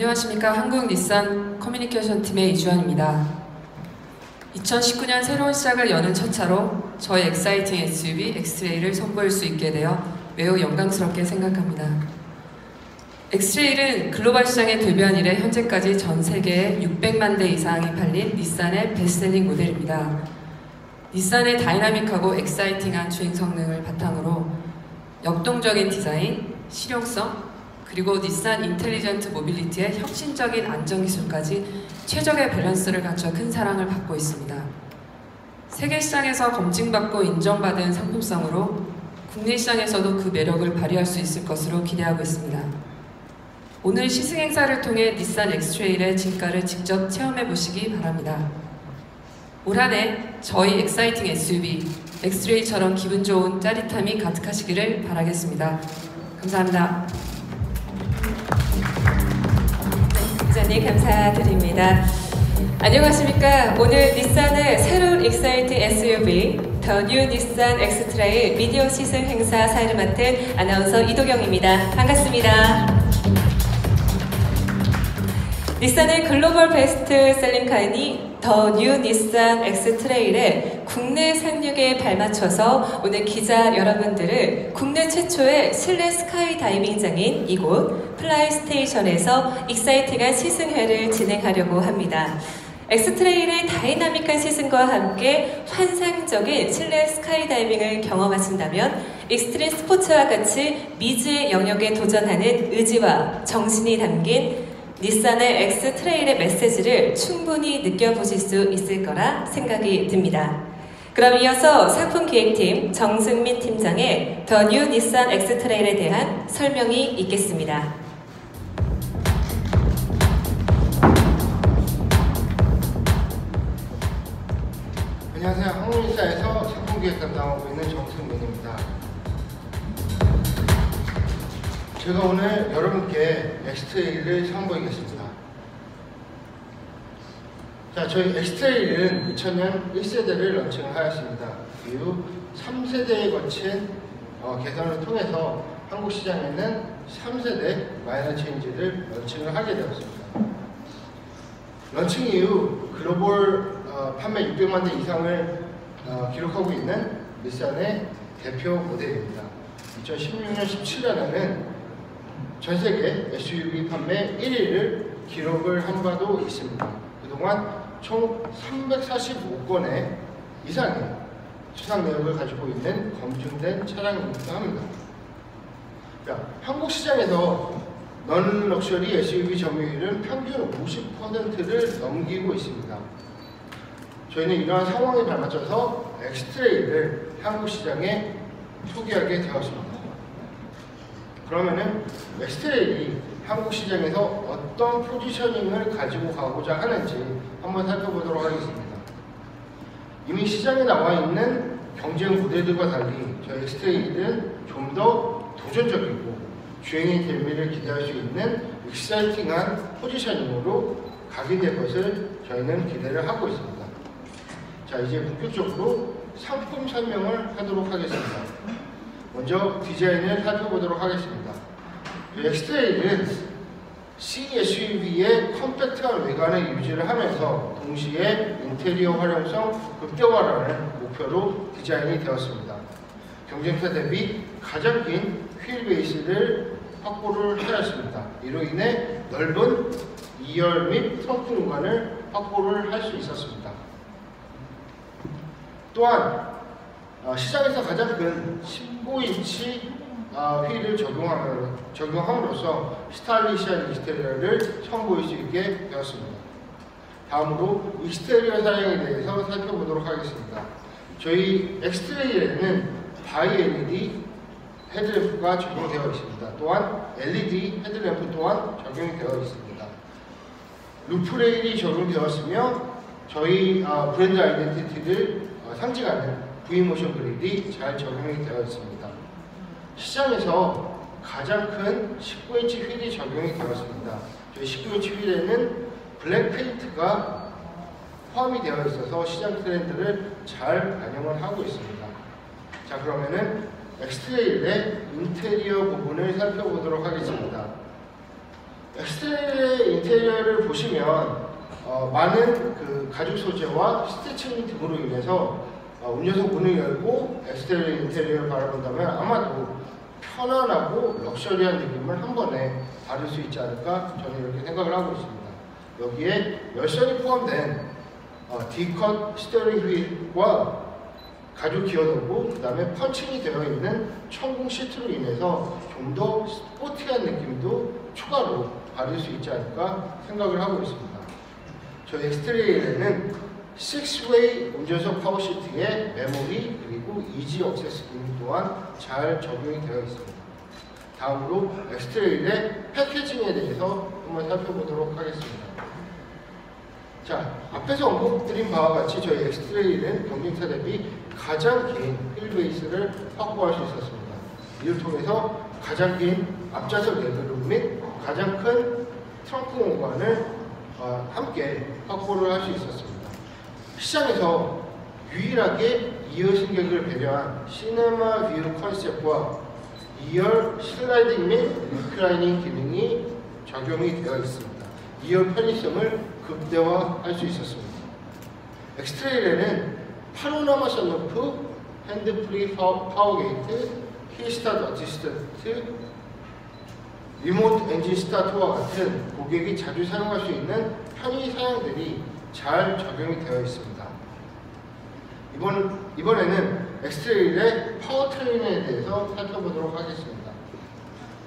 안녕하십니까. 한국 닛산 커뮤니케이션 팀의 이주환입니다. 2019년 새로운 시작을 여는 첫 차로 저의 엑사이팅 SUV 엑스트레일을 선보일 수 있게 되어 매우 영광스럽게 생각합니다. 엑스트레일은 글로벌 시장에 데뷔한 이래 현재까지 전 세계에 600만 대 이상이 팔린 닛산의 베스트셀링 모델입니다. 닛산의 다이나믹하고 엑사이팅한 주행 성능을 바탕으로 역동적인 디자인, 실용성, 그리고 닛산 인텔리전트 모빌리티의 혁신적인 안전기술까지 최적의 밸런스를 갖춰 큰 사랑을 받고 있습니다. 세계 시장에서 검증받고 인정받은 상품성으로 국내 시장에서도 그 매력을 발휘할 수 있을 것으로 기대하고 있습니다. 오늘 시승 행사를 통해 닛산 엑스트레일의 진가를 직접 체험해 보시기 바랍니다. 올 한 해 저희 엑사이팅 SUV 엑스트레일처럼 기분 좋은 짜릿함이 가득하시기를 바라겠습니다. 감사합니다. 네, 감사드립니다. 안녕하십니까. 오늘 닛산의 새로운 엑사이팅 SUV 더 뉴 닛산 엑스트레일 미디어 시승 행사 사회를 맡은 아나운서 이도경입니다. 반갑습니다. 닛산의 글로벌 베스트 셀링카인 더 뉴 닛산 엑스트레일의 국내 상륙에 발맞춰서 오늘 기자 여러분들을 국내 최초의 실내 스카이다이빙장인 이곳 플라이스테이션에서 익사이팅한 시승회를 진행하려고 합니다. 엑스트레일의 다이나믹한 시승과 함께 환상적인 실내 스카이다이빙을 경험하신다면 익스트림 스포츠와 같이 미지의 영역에 도전하는 의지와 정신이 담긴 닛산의 엑스트레일의 메시지를 충분히 느껴보실 수 있을 거라 생각이 듭니다. 그럼 이어서 상품기획팀 정승민 팀장의 더 뉴 닛산 엑스트레일에 대한 설명이 있겠습니다. 안녕하세요. 한국닛산에서 상품기획 담당하고 있는 정승민입니다. 제가 오늘 여러분께 엑스트레일을 선보이겠습니다. 자, 저희 엑스트레일은 2000년 1세대를 런칭을 하였습니다. 이후 3세대에 거친 개선을 통해서 한국 시장에는 3세대 마이너 체인지를 런칭을 하게 되었습니다. 런칭 이후 글로벌 판매 600만 대 이상을 기록하고 있는 닛산의 대표 모델입니다. 2016년, 17년에는 전세계 SUV 판매 1위를 기록을 한 바도 있습니다. 그동안 총 345건의 이상의 수상 내역을 가지고 있는 검증된 차량이기도 합니다. 자, 한국 시장에서 넌 럭셔리 SUV 점유율은 평균 50%를 넘기고 있습니다. 저희는 이러한 상황에 발맞춰서 엑스트레일을 한국 시장에 소개하게 되었습니다. 그러면은 엑스트레일이 한국 시장에서 어떤 포지셔닝을 가지고 가고자 하는지 한번 살펴보도록 하겠습니다. 이미 시장에 나와 있는 경쟁 모델들과 달리 저희 엑스트레일은 좀 더 도전적이고 주행의 재미를 기대할 수 있는 익사이팅한 포지셔닝으로 가게 될 것을 저희는 기대를 하고 있습니다. 자, 이제 본격적으로 상품 설명을 하도록 하겠습니다. 먼저 디자인을 살펴보도록 하겠습니다. 엑스트레일은 CSUV의 컴팩트한 외관을 유지를 하면서 동시에 인테리어 활용성 극대화라는 목표로 디자인이 되었습니다. 경쟁사 대비 가장 긴 휠 베이스를 확보를 하였습니다. 이로 인해 넓은 2열 및 트렁크 공간을 확보를 할 수 있었습니다. 또한 시장에서 가장 큰 15인치 휠을 적용함으로써 스타일리시한 익스테리어를 선보일 수 있게 되었습니다. 다음으로 익스테리어 사양에 대해서 살펴보도록 하겠습니다. 저희 엑스트레일에는 바이 LED 헤드램프가 적용되어 있습니다. 또한 LED 헤드램프 또한 적용이 되어 있습니다. 루프레일이 적용되었으며 저희 브랜드 아이덴티티를 상징하는 V모션 그릴이 잘 적용이 되어 있습니다. 시장에서 가장 큰 19인치 휠이 적용이 되었습니다. 저희 19인치 휠에는 블랙 페인트가 포함이 되어 있어서 시장 트렌드를 잘 반영을 하고 있습니다. 자, 그러면은 엑스트레일의 인테리어 부분을 살펴보도록 하겠습니다. 엑스트레일의 인테리어를 보시면 많은 그 가죽 소재와 스티칭 등으로 인해서 운전석 문을 열고 엑스테리어 인테리어를 바라본다면 아마도 편안하고 럭셔리한 느낌을 한 번에 받을 수 있지 않을까 저는 이렇게 생각을 하고 있습니다. 여기에 열선이 포함된 D컷 스티어링 휠과 가죽 기어놓고 그 다음에 펀칭이 되어 있는 천공 시트로 인해서 좀 더 스포티한 느낌도 추가로 받을 수 있지 않을까 생각을 하고 있습니다. 저희 엑스트레일에는 6웨이 운전석 파워 시트에 메모리 그리고 이지 액세스 기능 또한 잘 적용이 되어 있습니다. 다음으로 엑스트레일의 패키징에 대해서 한번 살펴보도록 하겠습니다. 자, 앞에서 언급드린 바와 같이 저희 엑스트레일은 경쟁사 대비 가장 긴 휠 베이스를 확보할 수 있었습니다. 이를 통해서 가장 긴 앞좌석 레그룸 및 가장 큰 트렁크 공간을 함께 확보를 할 수 있었습니다. 시장에서 유일하게 2열 승객을 배려한 시네마 뷰 컨셉과 2열 슬라이딩 및 리클라이닝 기능이 적용이 되어 있습니다. 2열 편의성을 극대화할 수 있었습니다. 엑스트레일에는 파노라마 선루프, 핸드프리 파워 게이트, 힐스타트 어시스턴트, 리모트 엔진 스타트와 같은 고객이 자주 사용할 수 있는 편의 사양들이 잘 적용이 되어 있습니다. 이번에는 엑스트레일의 파워트레인에 대해서 살펴보도록 하겠습니다.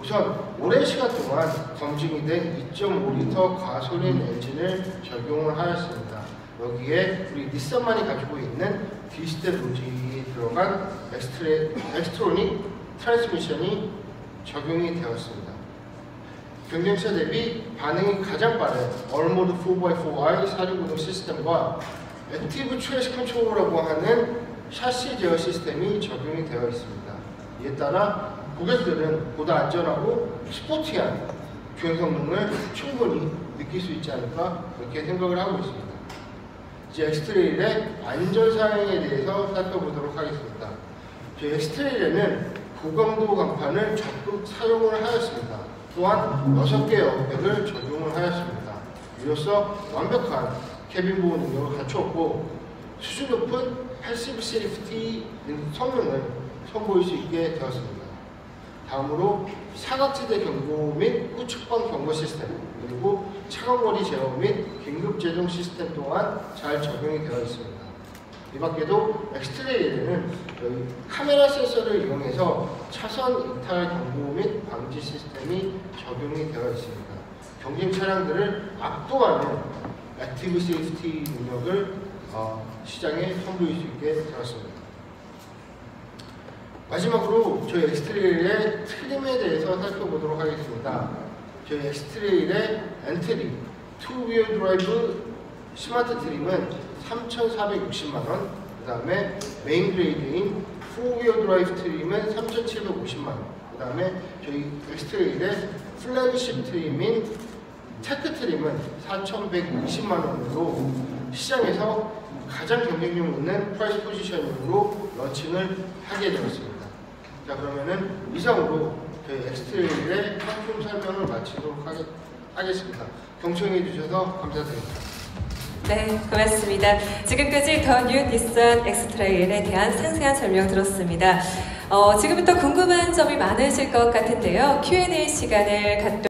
우선 오랜 시간 동안 검증이 된 2.5리터 가솔린 엔진을 적용을 하였습니다. 여기에 우리 닛산만이 가지고 있는 D스텝 로직이 들어간 엑스트로닉 트랜스미션이 적용이 되었습니다. 경쟁사 대비 반응이 가장 빠른 얼모드 4x4i 사륜구동 시스템과 액티브 트레이스 컨트롤이라고 하는 샤시 제어 시스템이 적용이 되어 있습니다. 이에 따라 고객들은 보다 안전하고 스포티한 주행 성능을 충분히 느낄 수 있지 않을까 그렇게 생각을 하고 있습니다. 이제 엑스트레일의 안전사항에 대해서 살펴보도록 하겠습니다. 저희 엑스트레일에는 고강도 간판을 적극 사용을 하였습니다. 또한 6개의 에어백을 적용을 하였습니다. 이로써 완벽한 캐빈 보호 능력을 갖추었고 수준 높은 패시브 세이프티 성능을 선보일 수 있게 되었습니다. 다음으로 사각지대 경고 및 후측방 경고 시스템 그리고 차간거리 제어 및 긴급 제동 시스템 또한 잘 적용이 되어 있습니다. 이 밖에도 엑스트레일에는 카메라 센서를 이용해서 차선 이탈 경고 및 방지 시스템이 적용이 되어 있습니다. 경쟁 차량들을 압도하는 액티브 세이프티 능력을 시장에 선보일 수 있게 되었습니다. 마지막으로 저희 엑스트레일의 트림에 대해서 살펴보도록 하겠습니다. 저희 엑스트레일의 엔트리, 투-휠 드라이브 스마트 트림은 3,460만원, 그 다음에 메인 그레이드인 4휠 드라이브 트림은 3,750만원, 그 다음에 저희 엑스트레일의 플래그십 트림인 테크 트림은 4,120만원으로 시장에서 가장 경쟁력 있는 프라이스 포지셔닝으로 런칭을 하게 되었습니다. 자, 그러면은 이상으로 저희 엑스트레일의 상품 설명을 마치도록 하겠습니다. 경청해 주셔서 감사드립니다. 네, 고맙습니다. 지금까지 더 뉴 닛산 엑스트레일에 대한 상세한 설명 들었습니다. 지금부터 궁금한 점이 많으실 것 같은데요. Q&A 시간을 갖도록